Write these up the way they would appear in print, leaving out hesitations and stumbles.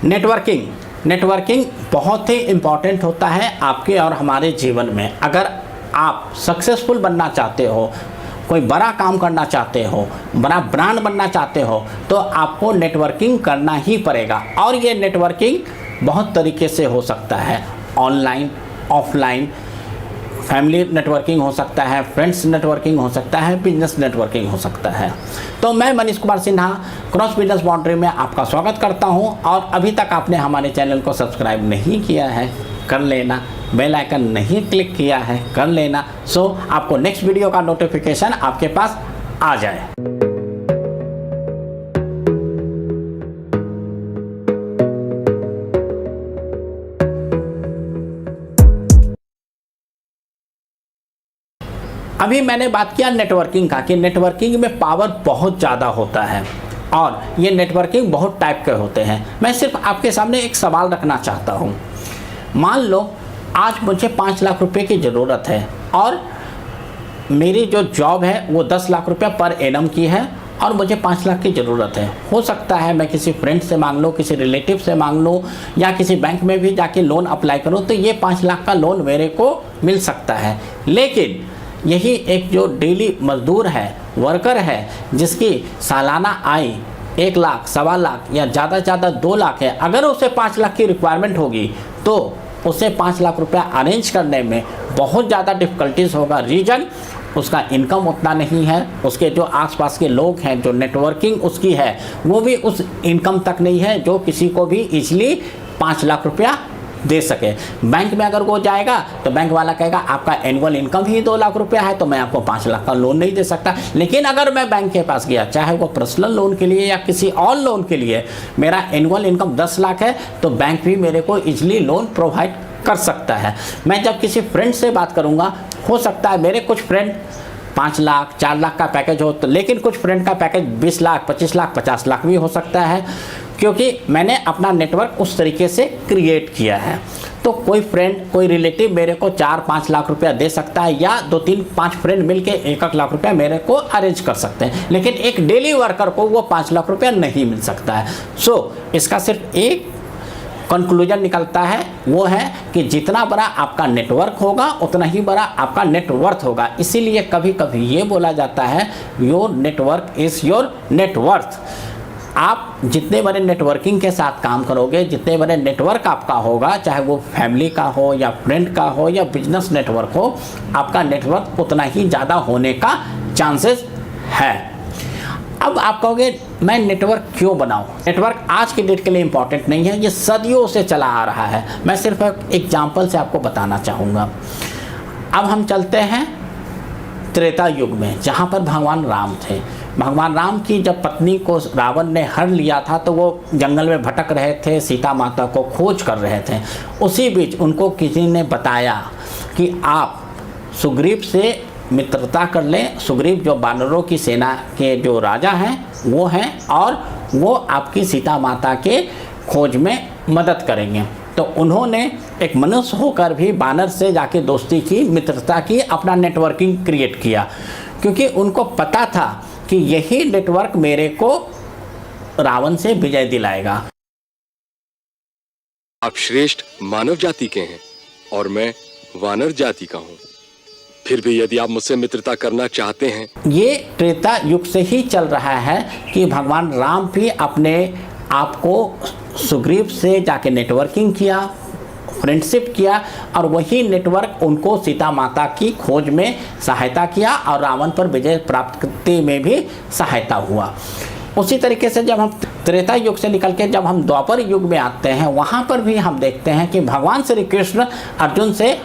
Networking networking बहुत ही important होता है आपके और हमारे जीवन में। अगर आप सक्सेसफुल बनना चाहते हो, कोई बड़ा काम करना चाहते हो, बड़ा ब्रांड बनना चाहते हो, तो आपको नेटवर्किंग करना ही पड़ेगा। और ये नेटवर्किंग बहुत तरीके से हो सकता है, ऑनलाइन, ऑफलाइन, फैमिली नेटवर्किंग हो सकता है, फ्रेंड्स नेटवर्किंग हो सकता है, बिजनेस नेटवर्किंग हो सकता है। तो मैं Manish Kumar Sinha cross business boundary में आपका स्वागत करता हूं। और अभी तक आपने हमारे चैनल को सब्सक्राइब नहीं किया है, कर लेना। बेल आइकन नहीं क्लिक किया है, कर लेना, सो आपको नेक्स्ट वीडियो का नोटिफिकेशन आपके पास आ जाए। अभी मैंने बात किया नेटवर्किंग का कि नेटवर्किंग में पावर बहुत ज़्यादा होता है और ये नेटवर्किंग बहुत टाइप के होते हैं। मैं सिर्फ आपके सामने एक सवाल रखना चाहता हूँ। मान लो आज मुझे 5 लाख रुपए की ज़रूरत है और मेरी जो जॉब है वो 10 लाख रुपये पर एनम की है और मुझे 5 लाख की ज़रूरत है। हो सकता है मैं किसी फ्रेंड से मांग लूँ, किसी रिलेटिव से मांग लूँ या किसी बैंक में भी जाके लोन अप्लाई करूँ, तो ये 5 लाख का लोन मेरे को मिल सकता है। लेकिन यही एक जो डेली मजदूर है, वर्कर है, जिसकी सालाना आय 1 लाख, 1.25 लाख या ज़्यादा से ज़्यादा 2 लाख है, अगर उसे 5 लाख की रिक्वायरमेंट होगी तो उसे 5 लाख रुपया अरेंज करने में बहुत ज़्यादा डिफ़िकल्टीज होगा। रीज़न, उसका इनकम उतना नहीं है, उसके जो आसपास के लोग हैं, जो नेटवर्किंग उसकी है, वो भी उस इनकम तक नहीं है जो किसी को भी इजली 5 लाख रुपया दे सके। बैंक में अगर वो जाएगा तो बैंक वाला कहेगा आपका एनुअल इनकम ही 2 लाख रुपया है, तो मैं आपको 5 लाख का लोन नहीं दे सकता। लेकिन अगर मैं बैंक के पास गया, चाहे वो पर्सनल लोन के लिए या किसी और लोन के लिए, मेरा एनुअल इनकम 10 लाख है, तो बैंक भी मेरे को इजली लोन प्रोवाइड कर सकता है। मैं जब किसी फ्रेंड से बात करूँगा, हो सकता है मेरे कुछ फ्रेंड 5 लाख, 4 लाख का पैकेज हो, तो लेकिन कुछ फ्रेंड का पैकेज 20 लाख, 25 लाख, 50 लाख भी हो सकता है, क्योंकि मैंने अपना नेटवर्क उस तरीके से क्रिएट किया है। तो कोई फ्रेंड, कोई रिलेटिव मेरे को 4-5 लाख रुपया दे सकता है या 2-3-5 फ्रेंड मिलके 1-1 लाख रुपया मेरे को अरेंज कर सकते हैं, लेकिन एक डेली वर्कर को वो 5 लाख रुपया नहीं मिल सकता है। सो इसका सिर्फ एक कंक्लूजन निकलता है, वो है कि जितना बड़ा आपका नेटवर्क होगा उतना ही बड़ा आपका नेटवर्थ होगा। इसीलिए कभी कभी ये बोला जाता है your network is your net worth. आप जितने बड़े नेटवर्किंग के साथ काम करोगे, जितने बड़े नेटवर्क आपका होगा, चाहे वो फैमिली का हो या फ्रेंड का हो या बिजनेस नेटवर्क हो, आपका नेटवर्क उतना ही ज़्यादा होने का चांसेस है। अब आप कहोगे मैं नेटवर्क क्यों बनाऊं? नेटवर्क आज की डेट के लिए इम्पॉर्टेंट नहीं है, ये सदियों से चला आ रहा है। मैं सिर्फ एक एग्जाम्पल से आपको बताना चाहूँगा। अब हम चलते हैं त्रेता युग में, जहाँ पर भगवान राम थे। भगवान राम की जब पत्नी को रावण ने हर लिया था तो वो जंगल में भटक रहे थे, सीता माता को खोज कर रहे थे। उसी बीच उनको किसी ने बताया कि आप सुग्रीव से मित्रता कर लें। सुग्रीव जो वानरों की सेना के जो राजा हैं वो हैं और वो आपकी सीता माता के खोज में मदद करेंगे। तो उन्होंने एक मनुष्य होकर भी वानर से जाके दोस्ती की, मित्रता की, अपना नेटवर्किंग क्रिएट किया, क्योंकि उनको पता था कि यही नेटवर्क मेरे को रावण से विजय दिलाएगा। आप श्रेष्ठ मानव जाति के हैं और मैं वानर जाति का हूं, फिर भी यदि आप मुझसे मित्रता करना चाहते हैं। ये त्रेता युग से ही चल रहा है कि भगवान राम भी अपने आप को सुग्रीव से जाके नेटवर्किंग किया, फ्रेंडशिप किया, और वही नेटवर्क उनको सीता माता की खोज में सहायता किया और रावण पर विजय प्राप्ति में भी सहायता हुआ। उसी तरीके से जब हम त्रेता युग से निकल के जब हम द्वापर युग में आते हैं, वहाँ पर भी हम देखते हैं कि भगवान श्री कृष्ण अर्जुन से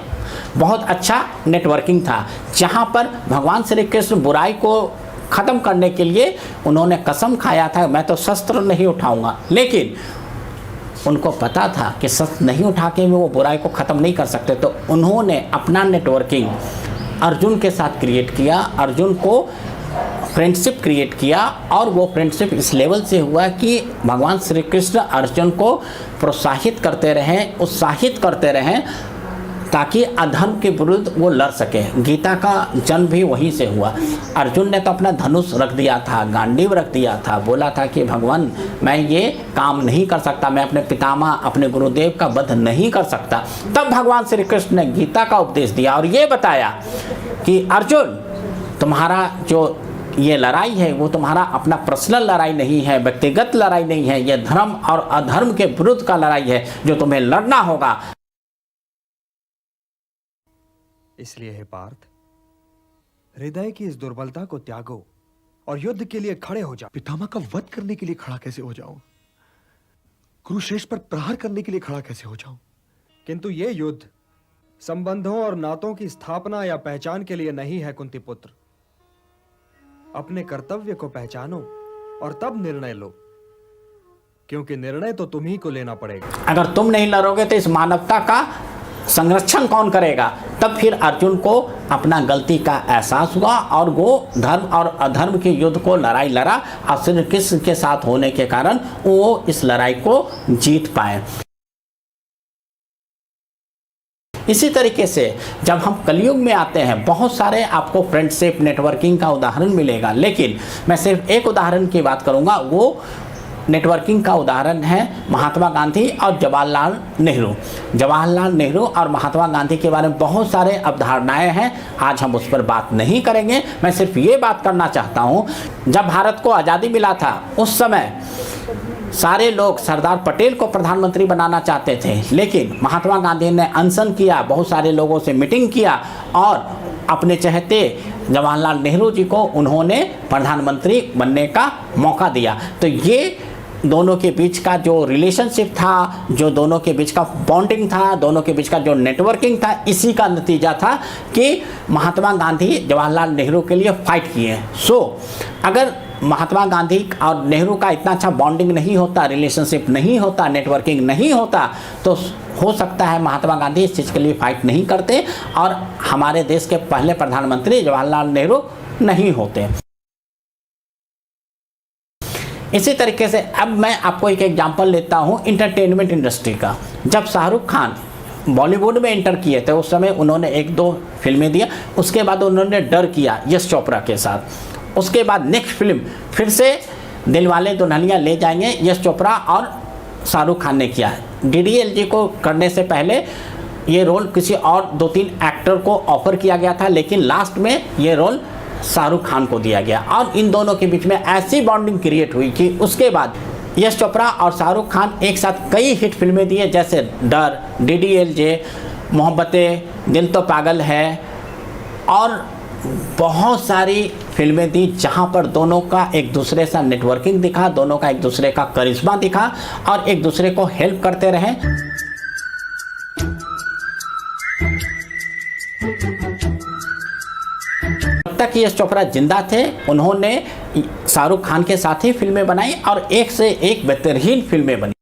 बहुत अच्छा नेटवर्किंग था, जहाँ पर भगवान श्री कृष्ण बुराई को ख़त्म करने के लिए उन्होंने कसम खाया था, मैं तो शस्त्र नहीं उठाऊंगा। लेकिन उनको पता था कि शस्त्र नहीं उठा के भी वो बुराई को ख़त्म नहीं कर सकते, तो उन्होंने अपना नेटवर्किंग अर्जुन के साथ क्रिएट किया, अर्जुन को फ्रेंडशिप क्रिएट किया, और वो फ्रेंडशिप इस लेवल से हुआ कि भगवान श्री कृष्ण अर्जुन को प्रोत्साहित करते रहें, उत्साहित करते रहें ताकि अधर्म के विरुद्ध वो लड़ सके। गीता का जन्म भी वहीं से हुआ। अर्जुन ने तो अपना धनुष रख दिया था, गांडीव रख दिया था, बोला था कि भगवान मैं ये काम नहीं कर सकता, मैं अपने पितामह अपने गुरुदेव का वध नहीं कर सकता। तब भगवान श्री कृष्ण ने गीता का उपदेश दिया और ये बताया कि अर्जुन तुम्हारा जो ये लड़ाई है वो तुम्हारा अपना पर्सनल लड़ाई नहीं है, व्यक्तिगत लड़ाई नहीं है, ये धर्म और अधर्म के विरुद्ध का लड़ाई है जो तुम्हें लड़ना होगा। इसलिए हे पार्थ, हृदय की इस दुर्बलता को त्यागो और युद्ध के लिए खड़े हो जाओ। पितामह का वध करने के लिए खड़ा कैसे हो जाऊं? कुरुक्षेत्र पर प्रहार करने के लिए खड़ा कैसे हो जाऊं? किंतु ये युद्ध संबंधों और नातों की स्थापना या पहचान के लिए नहीं है कुंती पुत्र। अपने कर्तव्य को पहचानो और तब निर्णय लो, क्योंकि निर्णय तो तुम ही को लेना पड़ेगा। अगर तुम नहीं लड़ोगे तो इस मानवता का संरक्षण कौन करेगा? तब फिर अर्जुन को अपना गलती का एहसास हुआ और वो धर्म और अधर्म के युद्ध को लड़ाई लड़ा और श्री कृष्ण के साथ होने के कारण वो इस लड़ाई को जीत पाए। इसी तरीके से जब हम कलयुग में आते हैं, बहुत सारे आपको फ्रेंडशिप नेटवर्किंग का उदाहरण मिलेगा, लेकिन मैं सिर्फ एक उदाहरण की बात करूंगा। वो नेटवर्किंग का उदाहरण है महात्मा गांधी और जवाहरलाल नेहरू। जवाहरलाल नेहरू और महात्मा गांधी के बारे में बहुत सारे अवधारणाएं हैं, आज हम उस पर बात नहीं करेंगे। मैं सिर्फ ये बात करना चाहता हूँ, जब भारत को आज़ादी मिला था उस समय सारे लोग सरदार पटेल को प्रधानमंत्री बनाना चाहते थे, लेकिन महात्मा गांधी ने अनशन किया, बहुत सारे लोगों से मीटिंग किया और अपने चहेते जवाहरलाल नेहरू जी को उन्होंने प्रधानमंत्री बनने का मौका दिया। तो ये दोनों के बीच का जो रिलेशनशिप था, जो दोनों के बीच का बॉन्डिंग था, दोनों के बीच का जो नेटवर्किंग था, इसी का नतीजा था कि महात्मा गांधी जवाहरलाल नेहरू के लिए फाइट किए। अगर महात्मा गांधी और नेहरू का इतना अच्छा बॉन्डिंग नहीं होता, रिलेशनशिप नहीं होता, नेटवर्किंग नहीं होता, तो हो सकता है महात्मा गांधी इस चीज़ के लिए फाइट नहीं करते और हमारे देश के पहले प्रधानमंत्री जवाहरलाल नेहरू नहीं होते। इसी तरीके से अब मैं आपको एक एग्जांपल लेता हूँ इंटरटेनमेंट इंडस्ट्री का। जब शाहरुख खान बॉलीवुड में एंटर किए थे उस समय उन्होंने 1-2 फिल्में दिया, उसके बाद उन्होंने डर किया यश चोपड़ा के साथ। उसके बाद नेक्स्ट फिल्म फिर से दिलवाले दुल्हनिया ले जाएंगे यश चोपड़ा और शाहरुख खान ने किया। DDLJ को करने से पहले ये रोल किसी और 2-3 एक्टर को ऑफर किया गया था, लेकिन लास्ट में ये रोल शाहरुख खान को दिया गया और इन दोनों के बीच में ऐसी बॉन्डिंग क्रिएट हुई कि उसके बाद यश चोपड़ा और शाहरुख खान एक साथ कई हिट फिल्में दिए, जैसे डर, DDLJ, मोहब्बतें, दिल तो पागल है और बहुत सारी फिल्में दी, जहां पर दोनों का एक दूसरे से नेटवर्किंग दिखा, दोनों का एक दूसरे का करिश्मा दिखा और एक दूसरे को हेल्प करते रहे। जब तक यश चोपड़ा जिंदा थे उन्होंने शाहरुख खान के साथ ही फिल्में बनाई और एक से एक बेहतरीन फिल्में बनी।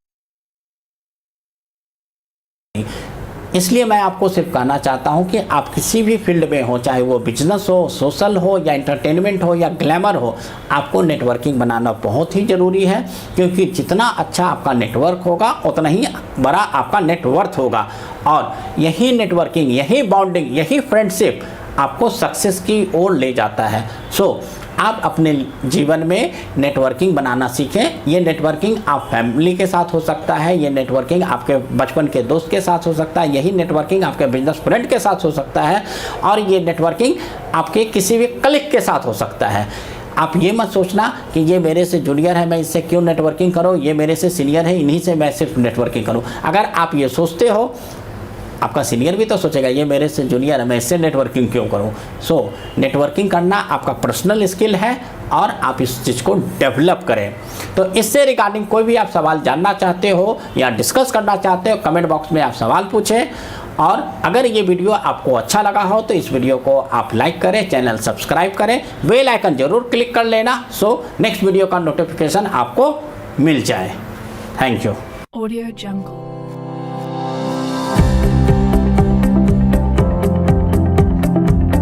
इसलिए मैं आपको सिर्फ कहना चाहता हूं कि आप किसी भी फील्ड में हो, चाहे वो बिजनेस हो, सोशल हो या एंटरटेनमेंट हो या ग्लैमर हो, आपको नेटवर्किंग बनाना बहुत ही ज़रूरी है, क्योंकि जितना अच्छा आपका नेटवर्क होगा उतना ही बड़ा आपका नेटवर्थ होगा और यही नेटवर्किंग, यही बॉन्डिंग, यही फ्रेंडशिप आपको सक्सेस की ओर ले जाता है। आप अपने जीवन में नेटवर्किंग बनाना सीखें। ये नेटवर्किंग आप फैमिली के साथ हो सकता है, ये नेटवर्किंग आपके बचपन के दोस्त के साथ हो सकता है, यही नेटवर्किंग आपके बिजनेस फ्रेंड के साथ हो सकता है और ये नेटवर्किंग आपके किसी भी कलीग के साथ हो सकता है। आप ये मत सोचना कि ये मेरे से जूनियर है, मैं इससे क्यों नेटवर्किंग करूँ, ये मेरे से सीनियर है, इन्हीं से मैं सिर्फ नेटवर्किंग करूँ। अगर आप ये सोचते हो, आपका सीनियर भी तो सोचेगा ये मेरे से जूनियर है, मैं इससे नेटवर्किंग क्यों करूं। नेटवर्किंग करना आपका पर्सनल स्किल है और आप इस चीज़ को डेवलप करें। तो इससे रिगार्डिंग कोई भी आप सवाल जानना चाहते हो या डिस्कस करना चाहते हो, कमेंट बॉक्स में आप सवाल पूछें। और अगर ये वीडियो आपको अच्छा लगा हो तो इस वीडियो को आप लाइक करें, चैनल सब्सक्राइब करें, बेल आइकन जरूर क्लिक कर लेना, नेक्स्ट वीडियो का नोटिफिकेशन आपको मिल जाए। Thank you. Audio Jungle।